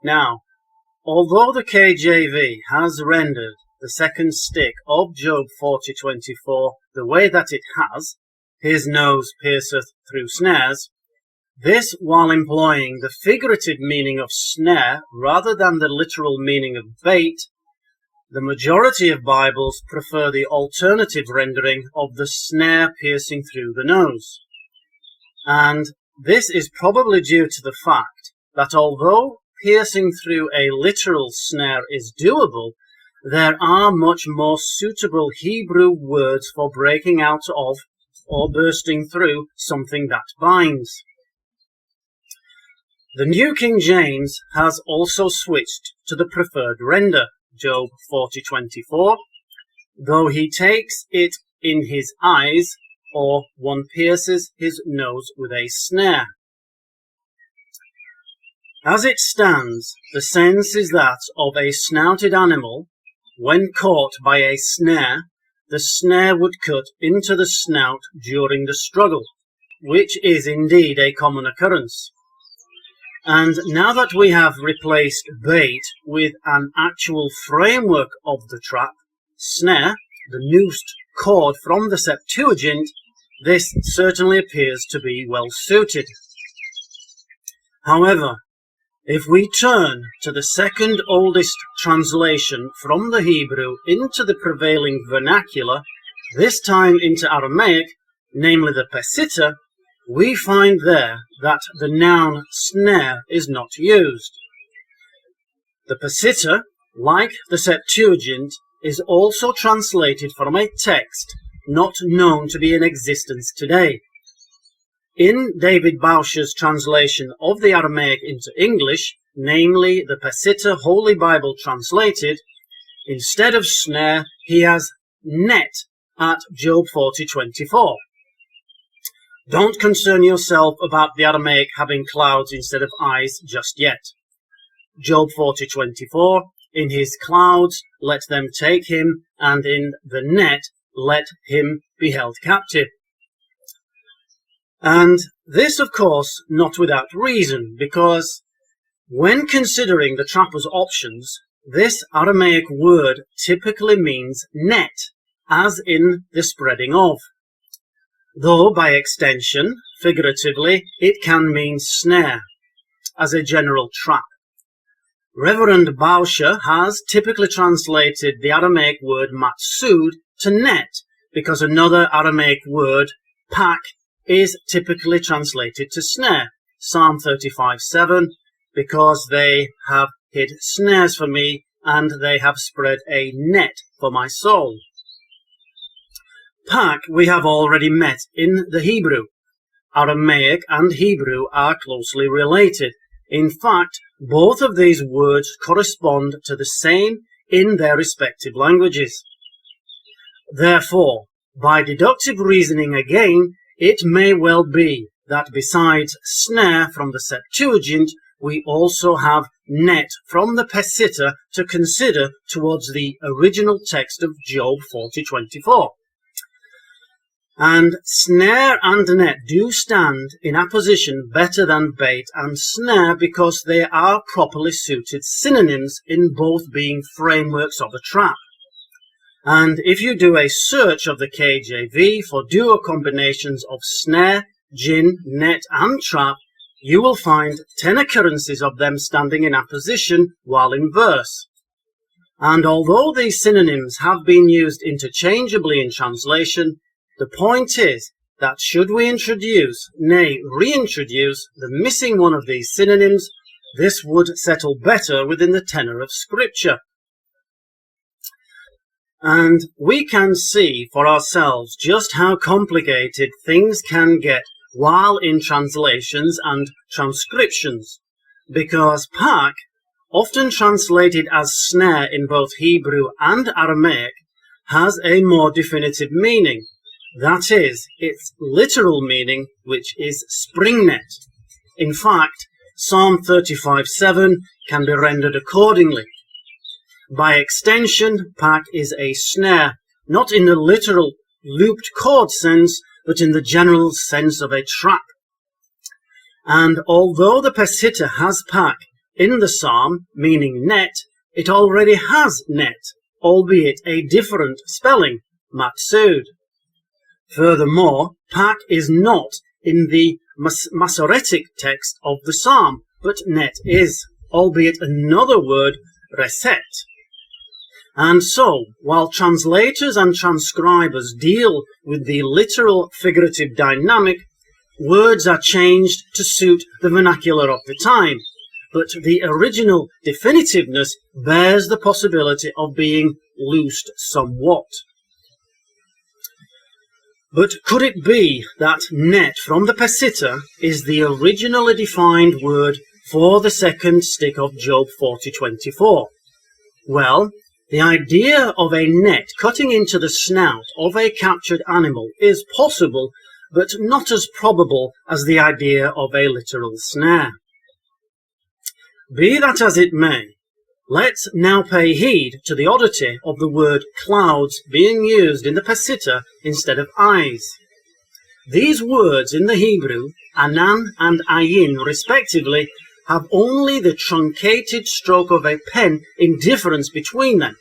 Now, although the KJV has rendered the second stick of Job 40:24 the way that it has, his nose pierceth through snares, this while employing the figurative meaning of snare rather than the literal meaning of bait, the majority of Bibles prefer the alternative rendering of the snare piercing through the nose. And this is probably due to the fact that although piercing through a literal snare is doable, there are much more suitable Hebrew words for breaking out of or bursting through something that binds. The New King James has also switched to the preferred render, Job 40:24, though he takes it in his eyes, or one pierces his nose with a snare. As it stands, the sense is that of a snouted animal. When caught by a snare, the snare would cut into the snout during the struggle, which is indeed a common occurrence. And now that we have replaced bait with an actual framework of the trap, snare, the noosed cord from the Septuagint, this certainly appears to be well suited. However, if we turn to the second oldest translation from the Hebrew into the prevailing vernacular, this time into Aramaic, namely the Peshitta, we find there that the noun snare is not used. The Peshitta, like the Septuagint, is also translated from a text not known to be in existence today. In David Bauscher's translation of the Aramaic into English, namely the Peshitta Holy Bible translated, instead of snare, he has net at Job 40:24. Don't concern yourself about the Aramaic having clouds instead of eyes just yet. Job 40:24, in his clouds let them take him, and in the net let him be held captive. And this, of course, not without reason, because when considering the trapper's options, this Aramaic word typically means net, as in the spreading of. Though by extension, figuratively, it can mean snare, as a general trap. Reverend Bauscher has typically translated the Aramaic word matsud to net, because another Aramaic word, pak, is typically translated to snare, Psalm 35:7, because they have hid snares for me, and they have spread a net for my soul. Pak we have already met in the Hebrew. Aramaic and Hebrew are closely related. In fact, both of these words correspond to the same in their respective languages. Therefore, by deductive reasoning again, it may well be that besides snare from the Septuagint, we also have net from the Peshitta to consider towards the original text of Job 40:24. And snare and net do stand in apposition better than bait and snare because they are properly suited synonyms in both being frameworks of a trap. And if you do a search of the KJV for duo combinations of snare, gin, net and trap, you will find 10 occurrences of them standing in apposition while in verse. And although these synonyms have been used interchangeably in translation, the point is that should we introduce, nay, reintroduce, the missing one of these synonyms, this would settle better within the tenor of Scripture. And we can see for ourselves just how complicated things can get while in translations and transcriptions, because pak, often translated as snare in both Hebrew and Aramaic, has a more definitive meaning. That is, its literal meaning, which is spring net. In fact, Psalm 35:7 can be rendered accordingly. By extension, pak is a snare, not in the literal looped cord sense, but in the general sense of a trap. And although the Peshitta has pak in the psalm, meaning net, it already has net, albeit a different spelling, Matsud. Furthermore, pak is not in the Masoretic text of the psalm, but net is, albeit another word, reset. And so, while translators and transcribers deal with the literal figurative dynamic, words are changed to suit the vernacular of the time, but the original definitiveness bears the possibility of being loosed somewhat. But could it be that net from the Peshitta is the originally defined word for the second stick of Job 40:24? Well, the idea of a net cutting into the snout of a captured animal is possible, but not as probable as the idea of a literal snare. Be that as it may, let's now pay heed to the oddity of the word clouds being used in the Peshitta instead of eyes. These words in the Hebrew, anan and ayin respectively, have only the truncated stroke of a pen in difference between them.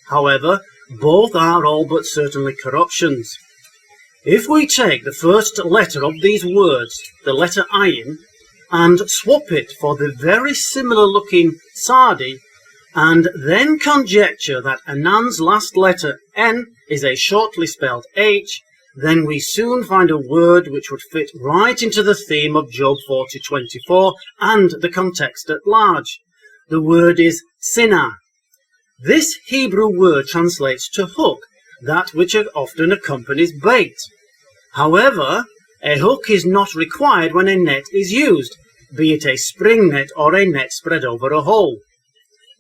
However, both are all but certainly corruptions. If we take the first letter of these words, the letter ayin, and swap it for the very similar looking sadi, and then conjecture that anan's last letter n is a shortly spelled h, then we soon find a word which would fit right into the theme of Job 40:24 and the context at large. The word is sinah. This Hebrew word translates to hook, that which often accompanies bait. However, a hook is not required when a net is used, be it a spring net or a net spread over a hole.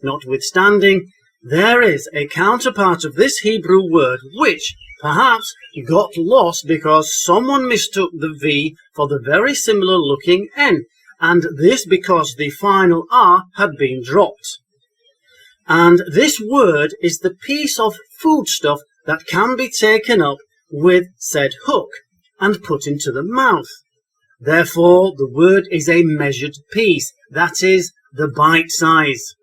Notwithstanding, there is a counterpart of this Hebrew word which perhaps got lost because someone mistook the V for the very similar looking N, and this because the final R had been dropped. And this word is the piece of foodstuff that can be taken up with said hook and put into the mouth. Therefore, the word is a measured piece, that is, the bite size.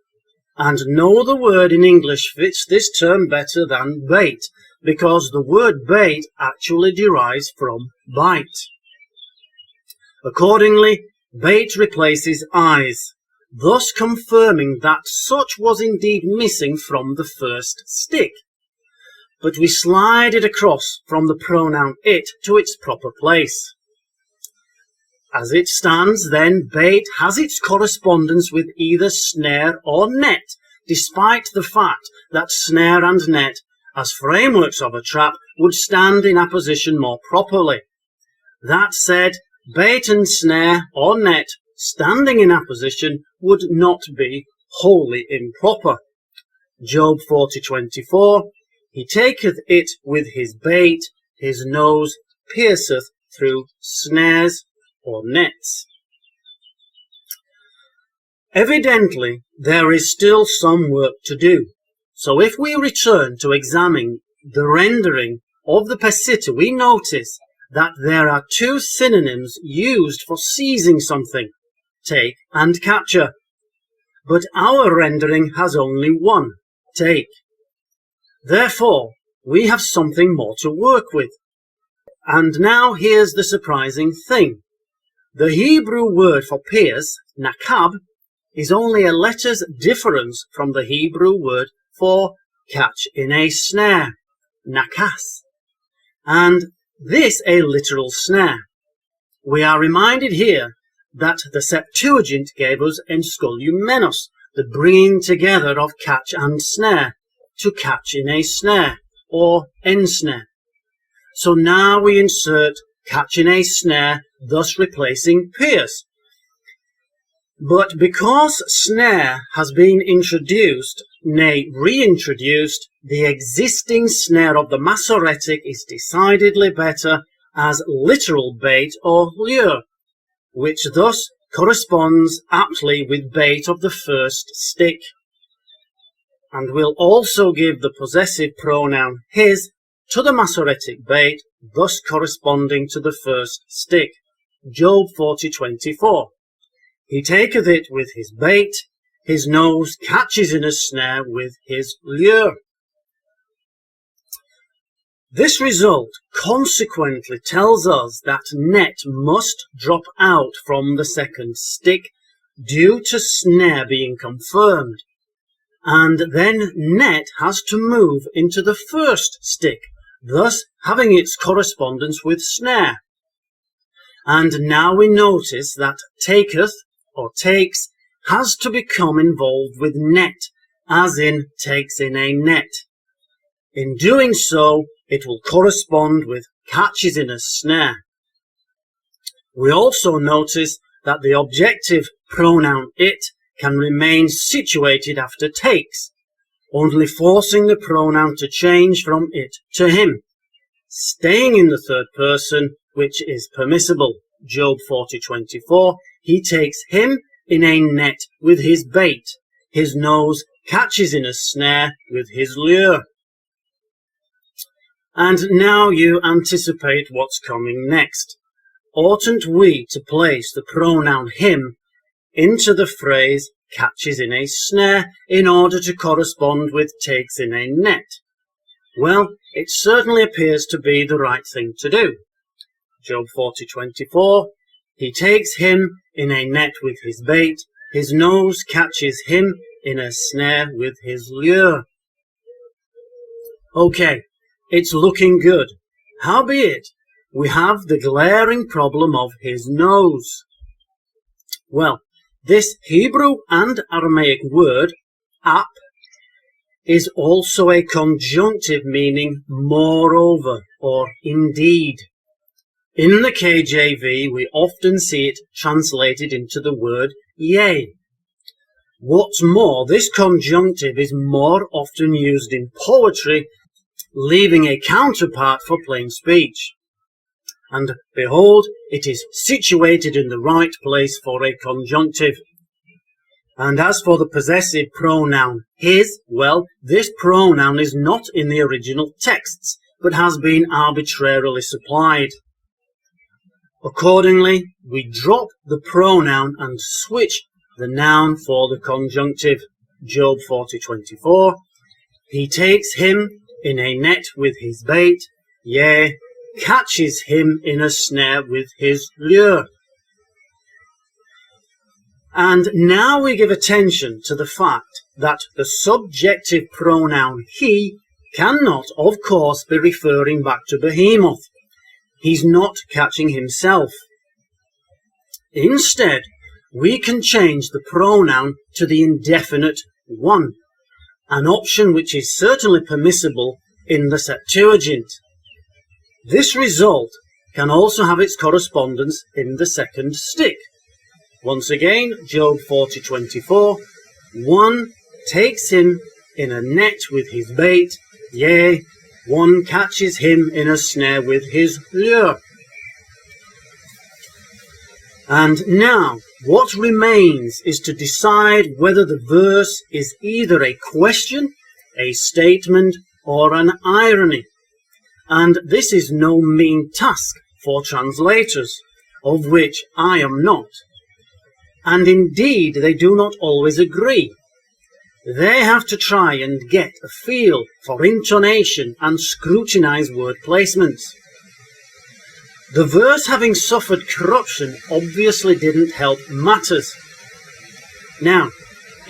And no other word in English fits this term better than bait, because the word bait actually derives from bite. Accordingly, bait replaces eyes, thus confirming that such was indeed missing from the first stick. But we slide it across from the pronoun it to its proper place. As it stands, then, bait has its correspondence with either snare or net, despite the fact that snare and net, as frameworks of a trap, would stand in apposition more properly. That said, bait and snare or net standing in apposition would not be wholly improper. Job 40:24, he taketh it with his bait, his nose pierceth through snares or nets. Evidently, there is still some work to do. So if we return to examine the rendering of the Peshitta, we notice that there are two synonyms used for seizing something, take and capture. But our rendering has only one, take. Therefore, we have something more to work with. And now here's the surprising thing. The Hebrew word for pierce, nakab, is only a letter's difference from the Hebrew word for catch in a snare, nakas, and this a literal snare. We are reminded here that the Septuagint gave us enskolumenos, the bringing together of catch and snare, to catch in a snare, or ensnare. So now we insert catch in a snare, thus replacing pierce. But because snare has been introduced, nay, reintroduced, the existing snare of the Masoretic is decidedly better as literal bait or lure, which thus corresponds aptly with bait of the first stick, and will also give the possessive pronoun his to the Masoretic bait, thus corresponding to the first stick. Job 40:24. He taketh it with his bait, his nose catches in a snare with his lure. This result consequently tells us that net must drop out from the second stick due to snare being confirmed, and then net has to move into the first stick, thus having its correspondence with snare. And now we notice that taketh or takes has to become involved with net, as in takes in a net. In doing so, it will correspond with catches in a snare. We also notice that the objective pronoun it can remain situated after takes, only forcing the pronoun to change from it to him, staying in the third person, which is permissible. Job 40:24, he takes him in a net with his bait, his nose catches in a snare with his lure. And now you anticipate what's coming next. Oughtn't we to place the pronoun him into the phrase catches in a snare in order to correspond with takes in a net? Well, it certainly appears to be the right thing to do. Job 40:24, he takes him in a net with his bait, his nose catches him in a snare with his lure. Okay, it's looking good. Howbeit, we have the glaring problem of his nose. Well, this Hebrew and Aramaic word, ap, is also a conjunctive meaning moreover or indeed. In the KJV, we often see it translated into the word yea. What's more, this conjunctive is more often used in poetry, leaving a counterpart for plain speech. And behold, it is situated in the right place for a conjunctive. And as for the possessive pronoun his, well, this pronoun is not in the original texts, but has been arbitrarily supplied. Accordingly, we drop the pronoun and switch the noun for the conjunctive. Job 40:24, he takes him in a net with his bait, yea, catches him in a snare with his lure. And now we give attention to the fact that the subjective pronoun he cannot, of course, be referring back to Behemoth. He's not catching himself. Instead, we can change the pronoun to the indefinite one, an option which is certainly permissible in the Septuagint. This result can also have its correspondence in the second stick. Once again, Job 40:24, one takes him in a net with his bait, yea, one catches him in a snare with his lure. And now, what remains is to decide whether the verse is either a question, a statement, or an irony. And this is no mean task for translators, of which I am not. And indeed, they do not always agree. They have to try and get a feel for intonation and scrutinize word placements. The verse having suffered corruption obviously didn't help matters. Now,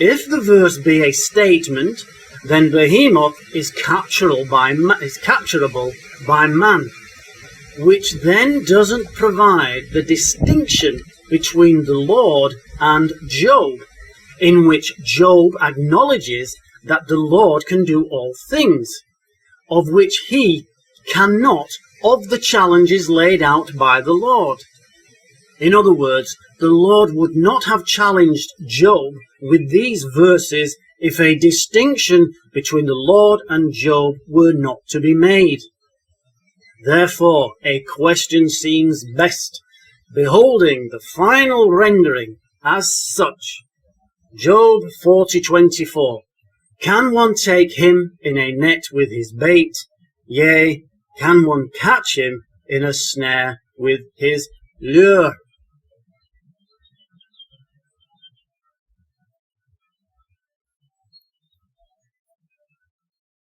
if the verse be a statement, then Behemoth is capturable by man, which then doesn't provide the distinction between the Lord and Job, in which Job acknowledges that the Lord can do all things, of which he cannot of the challenges laid out by the Lord. In other words, the Lord would not have challenged Job with these verses if a distinction between the Lord and Job were not to be made. Therefore, a question seems best, beholding the final rendering as such. Job 40:24. Can one take him in a net with his bait? Yea, can one catch him in a snare with his lure?